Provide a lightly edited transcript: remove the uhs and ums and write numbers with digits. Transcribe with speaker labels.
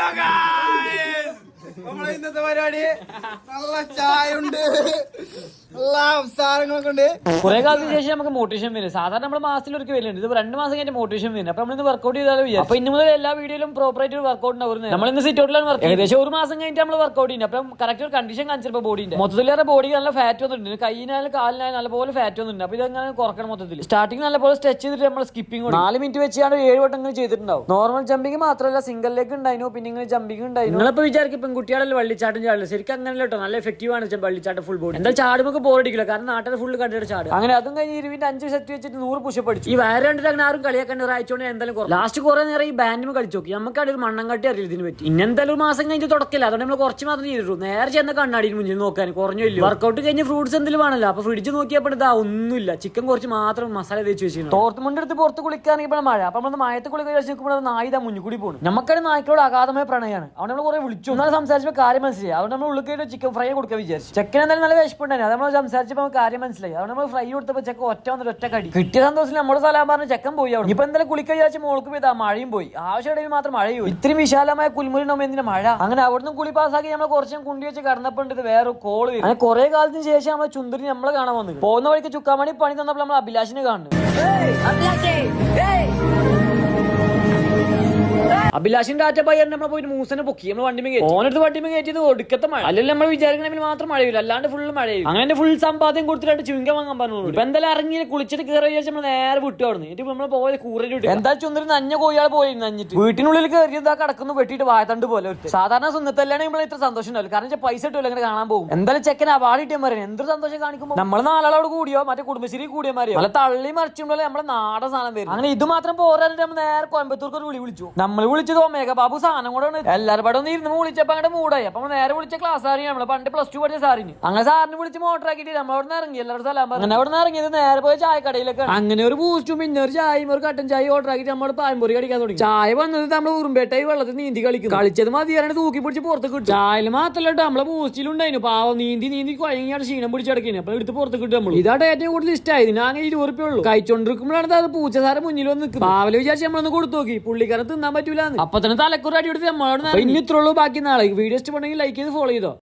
Speaker 1: Hello guys, നമ്മളെ ഇന്നത്തെ പരിപാടി നല്ല ചായ ഉണ്ട്, നല്ല അവസാനങ്ങളൊക്കെ ഉണ്ട്.
Speaker 2: കുറെ കാലത്തിന് ശേഷം നമുക്ക് മോട്ടിവേഷൻ വരും. സാധാരണ നമ്മൾ മാസത്തിലൊക്കെ വരുന്നുണ്ട്. ഇത് 2 മാസം കഴിഞ്ഞ മോട്ടിവേഷൻ വരുന്നത്. അപ്പൊ നമ്മളിന്ന് വർക്കൗട്ട് ചെയ്താലും വിചാരിച്ചു. അപ്പൊ ഇന്ന് മുതൽ എല്ലാ വീഡിയോയിലും പ്രോപ്പർ ആയിട്ട് വർക്കൗട്ട് ഉണ്ടാവും. നമ്മളിന്ന് സിറ്റ് ഔട്ടിലാണ് വർക്ക്. ഏകദേശം 1 മാസം കഴിഞ്ഞിട്ട് നമ്മൾ വർക്കൗട്ട് ചെയ്യുന്നത്. അപ്പം കറക്റ്റ് ഒരു കണ്ടീഷൻ കാണിച്ചപ്പോൾ ബോഡിന്റെ മൊത്തത്തിലേറെ ബോഡിക്ക് നല്ല ഫാറ്റ് വന്നിട്ടുണ്ട്. കൈയിനായാലും കാലിനായാലും നല്ലപോലെ ഫാറ്റ് വന്നിട്ടുണ്ട്. അപ്പൊ ഇതങ്ങനെ കുറക്കണം മൊത്തത്തിൽ. സ്റ്റാർട്ടിങ് നല്ലപോലെ സ്ട്രെച്ച് ചെയ്തിട്ട് നമ്മൾ സ്കിപ്പിംഗ് 4 മിനിറ്റ് വെച്ചാണ് 7 വട്ടം ഇങ്ങനെ ചെയ്തിട്ടുണ്ടാവും. നോർമൽ ജമ്പിങ് മാത്രമല്ല, സിംഗിൾ ലെഗ് ഉണ്ടായിരുന്നു, പിന്നെ ഇങ്ങനെ ജമ്പിങ് ഉണ്ടായിരുന്നു. നിങ്ങളിപ്പോ വിചാരിക്കും പെൺകുട്ടിയാണല്ലോ വള്ളിച്ചാട്ടം ചാടില്ല. ശരിക്കും അങ്ങനെ കേട്ടോ, നല്ല എഫക്റ്റീവ് ആണ് വള്ളിച്ചാട്ടം ഫുൾ ബോഡി. എന്താ ചാടുമ്പോൾ ബോറടിക്കില്ല, കാരണം നാട്ടിൽ ഫുൾ കണ്ടിട്ട് ചാടും. അങ്ങനെ അതും കഴിഞ്ഞ് 25 സെറ്റ് വെച്ചിട്ട് 100 പുഷപ്പ് അടിച്ചു. ഈ വയറ് കണ്ടിട്ട് അങ്ങനെ ആരും കളിയാക്കാൻ ഒരാഴ്ച എന്തായാലും ലാസ്റ്റ് കുറെ നേരം ഈ ബാൻഡിൽ കളിച്ചു നോക്കി. നമുക്കാണ് ഒരു മണ്ണം കട്ടി അറിയില്ല ഇതിന് പറ്റി. ഇന്നെന്തായാലും 1 മാസം കഴിഞ്ഞ് തുടക്കില്ല, അതുകൊണ്ട് നമ്മൾ കുറച്ച് മാത്രം ചെയ്തിട്ടു. നേരെ ചെന്ന കണ്ണാടിയിൽ മുന്നിൽ നോക്കാൻ കുറഞ്ഞു ഇല്ല. വർക്കൗട്ട് കഴിഞ്ഞ് ഫ്രൂട്ട്സ് എന്തെങ്കിലും ആണല്ലോ. അപ്പൊ ഫ്രിഡ്ജ് നോക്കിയപ്പോൾ ഇതാ ഒന്നുമില്ല. ചിക്കൻ കുറച്ച് മാത്രം മസാല തേച്ച് വെച്ചിരുന്നു. തോർത്തുമുണ്ട് എടുത്ത് പുറത്ത് കുളിക്കാണെങ്കിൽ മഴ. അപ്പൊ നമ്മൾ മഴത്ത് കുളിക്കാൻ വെച്ചിരിക്കുമ്പോൾ നായിത മുന്നിൽ കൂടി പോകും. നമുക്കത് നായ്ക്കളോട് അഗാധമായ പ്രണയമാണ്. അവിടെ നമ്മൾ കുറെ വിളിച്ചു, എന്നാൽ സംസാരിച്ചപ്പോൾ കാര്യം മനസ്സിലായി. അതുകൊണ്ട് നമ്മൾ ഉള്ളിൽ ചിക്കൻ ഫ്രൈ കൊടുക്കാൻ വിചാരിച്ചു. ചെക്കൻ എന്തായാലും നല്ല വിശപ്പുണ്ടായിരുന്നു. അത് നമ്മൾ സംസാരിച്ചപ്പോൾ കാര്യം മനസ്സിലായി. അതുകൊണ്ട് നമ്മൾ ഫ്രൈ കൊടുത്തപ്പോൾ ചെക്ക ഒറ്റ കടി കിട്ടിയ സന്തോഷത്തിൽ നമ്മുടെ സ്ഥലം പറഞ്ഞ ചെക്കൻ പോയി. അവിടെ ഇപ്പൊ എന്തായാലും കുളിക്കാൻ വിചാരിച്ച മോൾക്ക് പോയി മഴയും പോയി. ആവശ്യമിടയിൽ മാത്രം മഴയും. ഇത്രയും വിശാലമായ കുൽമുലിനാകുമ്പോൾ എന്തിനാ മഴ? അങ്ങനെ അവിടുന്ന് കുളി പാസ്സാക്കി നമ്മൾ കുറച്ചും കുണ്ടി വെച്ച് കടന്നപ്പോണ്ട് ഇത് വേറെ കോള്. അങ്ങനെ കുറെ കാലത്തിന് ശേഷം നമ്മളെ ചുന്ദരി നമ്മളെ കാണാൻ വന്നു. പോകുന്ന വഴിക്ക് ചുക്കാമണി പണി തന്നപ്പോൾ നമ്മൾ അഭിലാഷിനെ കാണുന്നു. അഭിലാഷിന്റെ ആറ്റ പയ്യൻ നമ്മളെ പോയിട്ട് മൂസനെ പൊക്കി. നമ്മൾ വണ്ടിമേ കയറ്റിയത് ഒടുക്കത്തെ മഴ. അല്ലെങ്കിൽ നമ്മൾ വിചാരിക്കണമെങ്കിൽ മാത്രം മഴയില്ല, അല്ലാണ്ട് ഫുള്ള് മഴയും. അങ്ങനെ ഫുൾ സമ്പാദ്യം കൊടുത്തിട്ട് ചുങ്കം വാങ്ങാൻ പറഞ്ഞു. ഇപ്പൊ എന്തായാലും ഇറങ്ങി കുളിച്ചിട്ട് കയറി വിചാരിച്ച് നമ്മൾ നേരെ വിട്ടു അവിടെ നിന്ന്. നമ്മൾ പോയത് കൂറയിൽ വിട്ടു. എന്താ ചുന്ദരി നഞ്ഞ കോയാൾ പോയി നഞ്ഞിട്ട് വീട്ടിനുള്ളിൽ കയറിയതാ കിടക്കുന്നു വെട്ടിയിട്ട് വായത്തണ്ട് പോലെ. സാധാരണ സ്വന്തത്തല്ലാണ് നമ്മൾ ഇത്ര സന്തോഷം ഉണ്ടാവില്ല, കാരണം പൈസ ഇട്ടില്ല അങ്ങനെ കാണാൻ പോകും. എന്തായാലും ചെക്കൻ അവാർഡ് കിട്ടിയാൽ പറയാൻ എന്തൊരു സന്തോഷം കാണിക്കുമ്പോൾ നമ്മൾ 4 ആളോട് കൂടിയോ മറ്റേ കുടുംബശ്രീ കൂടിയമാരെയോ നല്ല തള്ളി മറിച്ചുമ്പോൾ നമ്മളെ നാടൻ സാധനം വരും. അങ്ങനെ ഇത് മാത്രം പോരാണ്ട് നമ്മൾ നേരെ കോയമ്പത്തൂർക്ക് ഒരു വിളിച്ചു. നമ്മൾ വിളിച്ചത് ഒമേഗ ബാബു സാധനം കൂടെ എല്ലാവരും പടം ഇരുന്ന് വിളിച്ചപ്പോ അങ്ങോട്ട് മൂടായി. അപ്പൊ നേരെ വിളിച്ച ക്ലാസ് സാറിന് നമ്മള് പണ്ട് +2 പഠിച്ച സാറിന്. അങ്ങനെ സാറിന് വിളിച്ച് മോട്ടർ ആക്കിയിട്ട് നമ്മൾ അവിടെ നിന്ന് ഇറങ്ങി. എല്ലാവരും സ്ഥലം പറഞ്ഞു. അങ്ങനെ അവിടെ നിന്ന് ഇറങ്ങിയത് നേരെ പോയി ചായക്കടയിലൊക്കെ. അങ്ങനെ ഒരു ബൂസ്റ്റും പിന്നെ ഒരു ചായയും ഒരു കട്ടൻ ചായ ഓർഡർ ആക്കിയിട്ട് നമ്മൾ പായമ്പൊരി കടിക്കാൻ തുടങ്ങി. ചായ വന്നത് നമ്മൾ ഉറുമ്പേട്ടായി വെള്ളത്തിൽ നീന്തി കളിച്ചത് മതിയാണ് തൂക്കി പിടിച്ച് പുറത്ത് കിട്ടും. ചായയിൽ മാത്രമല്ല നമ്മളെ ബൂസ്റ്റിലുണ്ടായിരുന്നു. പാവം നീന്തി കുഴങ്ങിയാണ് ക്ഷീണം പിടിച്ചടക്കിന്. അപ്പൊ എടുത്ത് പുറത്ത് കിട്ടും. നമ്മൾ ഇതായിട്ട് ഏറ്റവും കൂടുതൽ ഇഷ്ടമായി. ഞാൻ 20 റുപ്യ ഉള്ളൂ. കഴിച്ചോണ്ടിരിക്കുമ്പോഴാണ് അത് പൂച്ച സാറ് മുന്നിൽ വന്ന് നിൽക്കും. പാവല് വിചാരിച്ച് നമ്മളൊന്ന് കൊടുത്തു നോക്കി. പുള്ളിക്കാരൻ തിന്നാൻ പറ്റൂല. അപ്പൊ തന്നെ തലക്കുറി അടി കൊടുത്ത് നമ്മളോട് ഇനി ഇത്രയുള്ളൂ. ബാക്കി നാളെ വീഡിയോ ഇഷ്ടപ്പെടുന്നെങ്കിൽ ലൈക്ക് ചെയ്ത് ഫോളോ ചെയ്തോ.